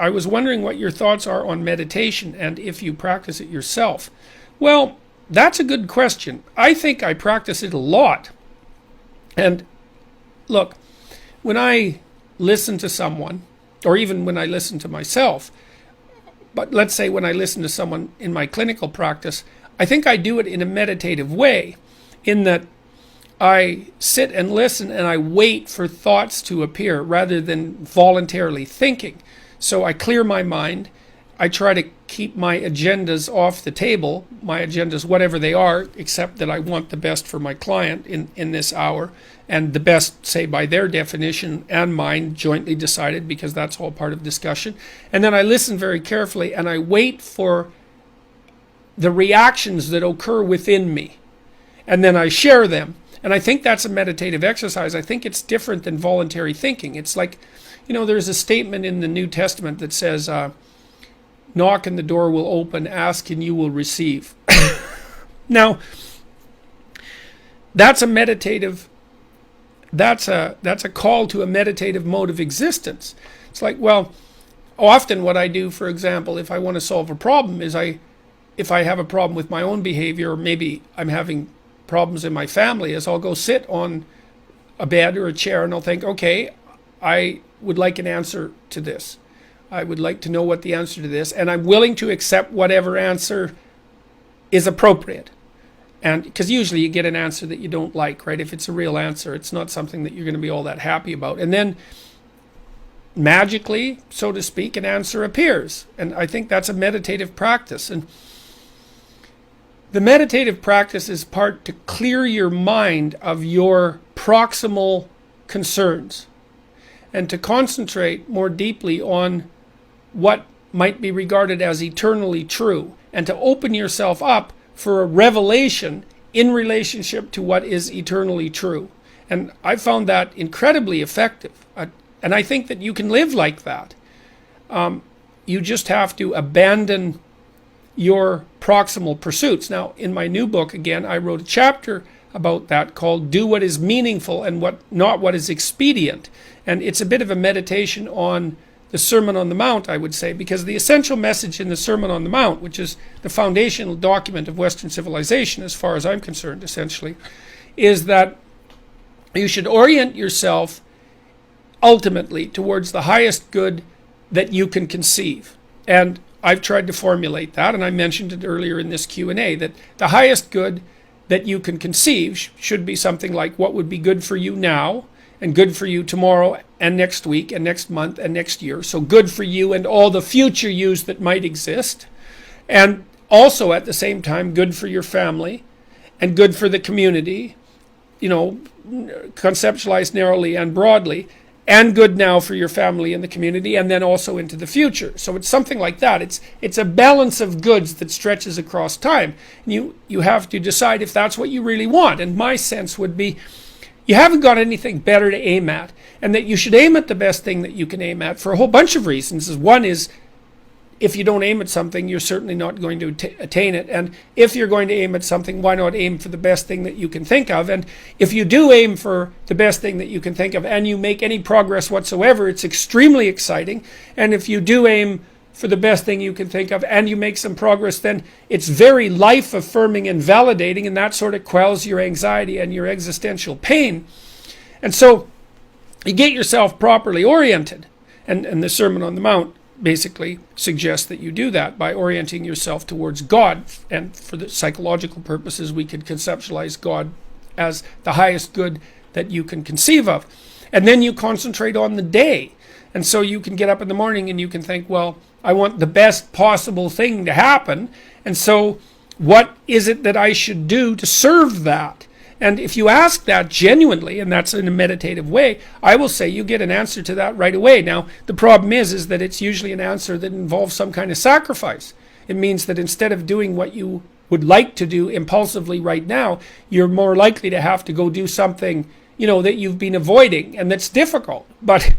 I was wondering what your thoughts are on meditation and if you practice it yourself. Well, that's a good question. I think I practice it a lot. And look, when I listen to someone, or even when I listen to myself, but let's say when I listen to someone in my clinical practice, I think I do it in a meditative way, in that I sit and listen and I wait for thoughts to appear rather than voluntarily thinking. So I clear my mind. I try to keep my agendas off the table, my agendas, whatever they are, except that I want the best for my client in this hour, and the best, say, by their definition and mine, jointly decided, because that's all part of discussion. And then I listen very carefully and I wait for the reactions that occur within me. And then I share them. And I think that's a meditative exercise. I think it's different than voluntary thinking. It's like, there's a statement in the New Testament that says, knock and the door will open, ask and you will receive. Now, that's a call to a meditative mode of existence. It's like, well, often what I do, for example, if I want to solve a problem, is if I have a problem with my own behavior, or maybe I'm having problems in my family, is I'll go sit on a bed or a chair and I'll think, okay, I would like an answer to this. I would like to know what the answer to this, and I'm willing to accept whatever answer is appropriate. And because usually you get an answer that you don't like, right? If it's a real answer, it's not something that you're going to be all that happy about. And then magically, so to speak, an answer appears. And I think that's a meditative practice. And the meditative practice is part to clear your mind of your proximal concerns and to concentrate more deeply on what might be regarded as eternally true, and to open yourself up for a revelation in relationship to what is eternally true. And I found that incredibly effective. And I think that you can live like that. You just have to abandon your proximal pursuits. Now, in my new book, again, I wrote a chapter about that called Do What Is Meaningful and Not What Is Expedient. And it's a bit of a meditation on the Sermon on the Mount, I would say, because the essential message in the Sermon on the Mount, which is the foundational document of Western civilization, as far as I'm concerned, essentially, is that you should orient yourself ultimately towards the highest good that you can conceive. And I've tried to formulate that, and I mentioned it earlier in this Q&A, that the highest good that you can conceive should be something like what would be good for you now, and good for you tomorrow and next week and next month and next year. So good for you and all the future yous that might exist. And also at the same time, good for your family and good for the community, conceptualized narrowly and broadly, and good now for your family and the community, and then also into the future. So it's something like that. It's a balance of goods that stretches across time. And you have to decide if that's what you really want. And my sense would be, you haven't got anything better to aim at, and that you should aim at the best thing that you can aim at for a whole bunch of reasons. One is, if you don't aim at something, you're certainly not going to attain it. And if you're going to aim at something, why not aim for the best thing that you can think of? And if you do aim for the best thing that you can think of and you make any progress whatsoever, it's extremely exciting. And if you do aim for the best thing you can think of and you make some progress, then it's very life-affirming and validating, and that sort of quells your anxiety and your existential pain. And so you get yourself properly oriented. And the Sermon on the Mount basically suggests that you do that by orienting yourself towards God. And for the psychological purposes, we could conceptualize God as the highest good that you can conceive of. And then you concentrate on the day. And so you can get up in the morning and you can think, well, I want the best possible thing to happen. And so what is it that I should do to serve that? And if you ask that genuinely, and that's in a meditative way, I will say you get an answer to that right away. Now, the problem is that it's usually an answer that involves some kind of sacrifice. It means that instead of doing what you would like to do impulsively right now, you're more likely to have to go do something, that you've been avoiding, and that's difficult. But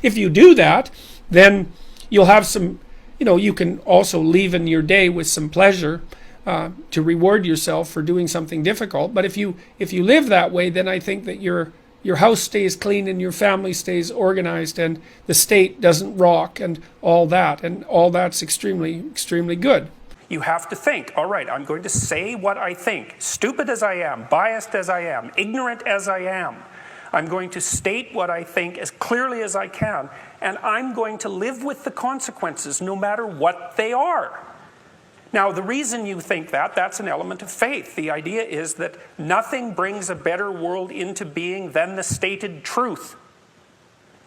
if you do that, then you'll have some, you can also leave in your day with some pleasure to reward yourself for doing something difficult. But if you live that way, then I think that you're your house stays clean and your family stays organized and the state doesn't rock and all that. And all that's extremely, extremely good. You have to think, all right, I'm going to say what I think, stupid as I am, biased as I am, ignorant as I am. I'm going to state what I think as clearly as I can, and I'm going to live with the consequences no matter what they are. Now, the reason you think that, that's an element of faith. The idea is that nothing brings a better world into being than the stated truth.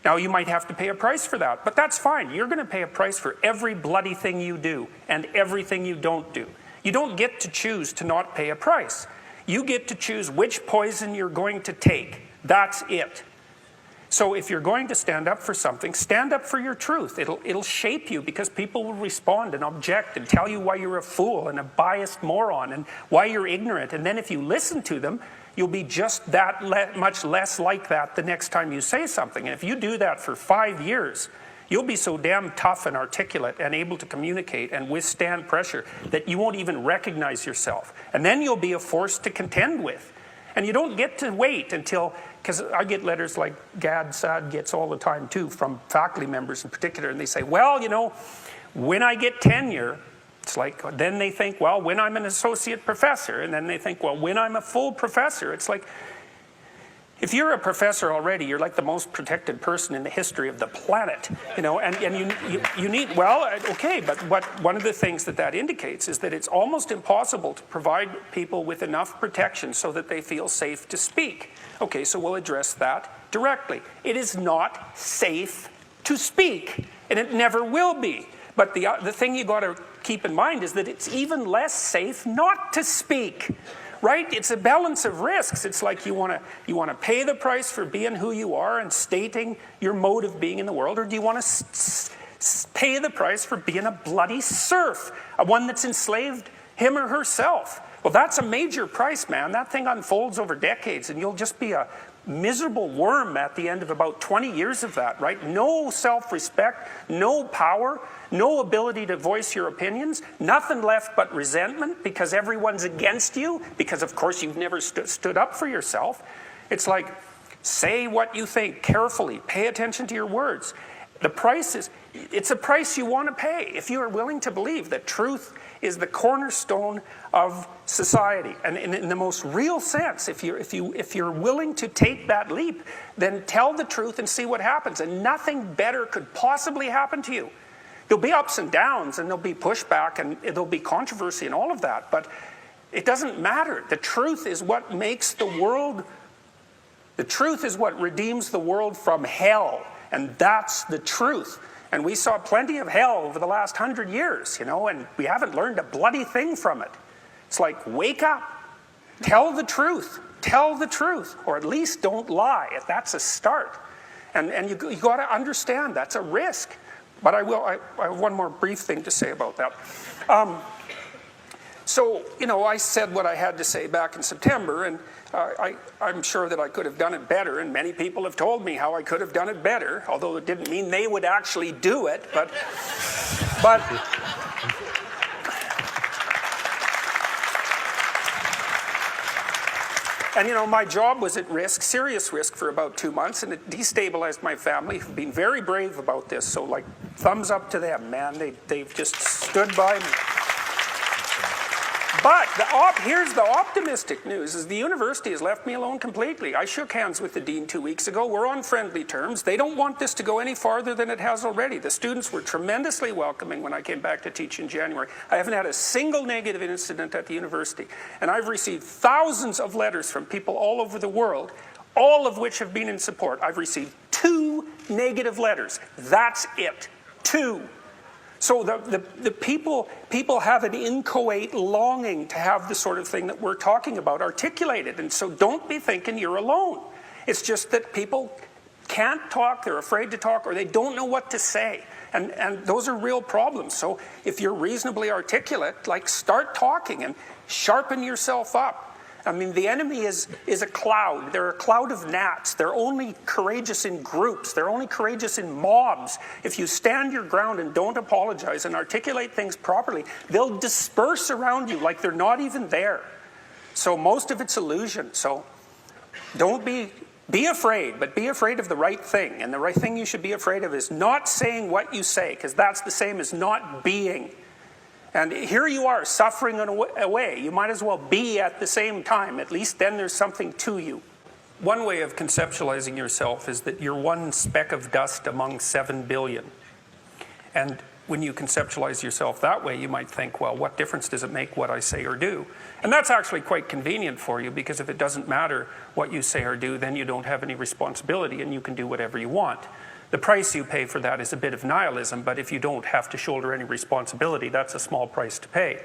Now, you might have to pay a price for that, but that's fine. You're going to pay a price for every bloody thing you do and everything you don't do. You don't get to choose to not pay a price. You get to choose which poison you're going to take. That's it. So if you're going to stand up for something, stand up for your truth. It'll shape you because people will respond and object and tell you why you're a fool and a biased moron and why you're ignorant. And then if you listen to them, you'll be just that much less like that the next time you say something. And if you do that for 5 years, you'll be so damn tough and articulate and able to communicate and withstand pressure that you won't even recognize yourself. And then you'll be a force to contend with. And you don't get to wait until, because I get letters like Sad gets all the time too, from faculty members in particular, and they say, well, you know, when I get tenure, it's like, then they think, well, when I'm an associate professor, and then they think, well, when I'm a full professor, it's like, if you're a professor already, you're like the most protected person in the history of the planet, you know, and you need, well, okay, but one of the things that indicates is that it's almost impossible to provide people with enough protection so that they feel safe to speak. Okay, so we'll address that directly. It is not safe to speak, and it never will be. But the thing you got to keep in mind is that it's even less safe not to speak. Right? It's a balance of risks. It's like you want to pay the price for being who you are and stating your mode of being in the world, or do you want to pay the price for being a bloody serf, one that's enslaved him or herself? Well, that's a major price, man. That thing unfolds over decades, and you'll just be a miserable worm at the end of about 20 years of that, right? No self-respect, no power, no ability to voice your opinions, nothing left but resentment because everyone's against you, because of course you've never stood up for yourself. It's like, say what you think carefully, pay attention to your words. The price is, it's a price you want to pay if you are willing to believe that truth is the cornerstone of society. And in the most real sense, if you're willing to take that leap, then tell the truth and see what happens. And nothing better could possibly happen to you. There'll be ups and downs, and there'll be pushback, and there'll be controversy and all of that, but it doesn't matter. The truth is what makes the world, the truth is what redeems the world from hell, and that's the truth. And we saw plenty of hell over the last 100 years, you know, and we haven't learned a bloody thing from it. It's like, wake up, tell the truth, or at least don't lie. That's a start. And you got to understand that's a risk. But I have one more brief thing to say about that. So, you know, I said what I had to say back in September, and I'm sure that I could have done it better, and many people have told me how I could have done it better, although it didn't mean they would actually do it, but and, you know, my job was at risk, serious risk, for about 2 months, and it destabilized my family, who've been very brave about this. So, like, thumbs up to them, man. They've just stood by me. But here's the optimistic news, is the university has left me alone completely. I shook hands with the dean 2 weeks ago. We're on friendly terms. They don't want this to go any farther than it has already. The students were tremendously welcoming when I came back to teach in January. I haven't had a single negative incident at the university. And I've received thousands of letters from people all over the world, all of which have been in support. I've received 2 negative letters. That's it. 2. So the people have an inchoate longing to have the sort of thing that we're talking about articulated. And so don't be thinking you're alone. It's just that people can't talk, they're afraid to talk, or they don't know what to say. And those are real problems. So if you're reasonably articulate, like, start talking and sharpen yourself up. I mean, the enemy is a cloud. They're a cloud of gnats. They're only courageous in groups. They're only courageous in mobs. If you stand your ground and don't apologize and articulate things properly, they'll disperse around you like they're not even there. So most of it's illusion. So don't be Be afraid, but be afraid of the right thing. And the right thing you should be afraid of is not saying what you say, because that's the same as not being. And here you are, suffering away. You might as well be at the same time. At least then there's something to you. One way of conceptualizing yourself is that you're one speck of dust among 7 billion. And when you conceptualize yourself that way, you might think, well, what difference does it make what I say or do? And that's actually quite convenient for you, because if it doesn't matter what you say or do, then you don't have any responsibility and you can do whatever you want. The price you pay for that is a bit of nihilism, but if you don't have to shoulder any responsibility, that's a small price to pay.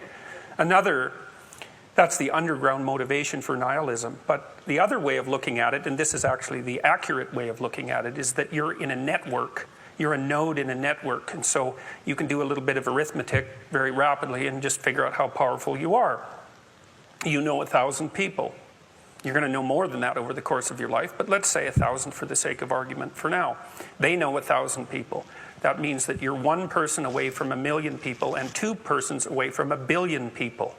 That's the underground motivation for nihilism. But the other way of looking at it, and this is actually the accurate way of looking at it, is that you're in a network. You're a node in a network, and so you can do a little bit of arithmetic very rapidly and just figure out how powerful you are. You know 1,000 people. You're going to know more than that over the course of your life, but let's say 1,000 for the sake of argument for now. They know 1,000 people. That means that you're one person away from 1,000,000 people and 2 persons away from 1,000,000,000 people.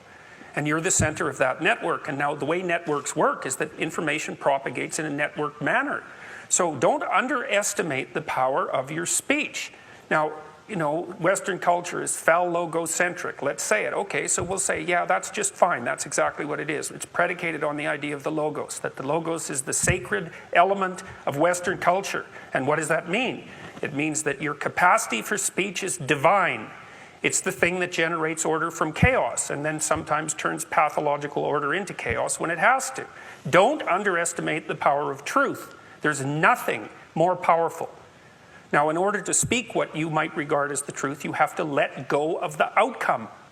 And you're the center of that network. And now the way networks work is that information propagates in a networked manner. So don't underestimate the power of your speech. Now, you know, Western culture is phallogocentric. Let's say it. Okay, so we'll say, yeah, that's just fine. That's exactly what it is. It's predicated on the idea of the logos, that the logos is the sacred element of Western culture. And what does that mean? It means that your capacity for speech is divine. It's the thing that generates order from chaos and then sometimes turns pathological order into chaos when it has to. Don't underestimate the power of truth. There's nothing more powerful. Now, in order to speak what you might regard as the truth, you have to let go of the outcome.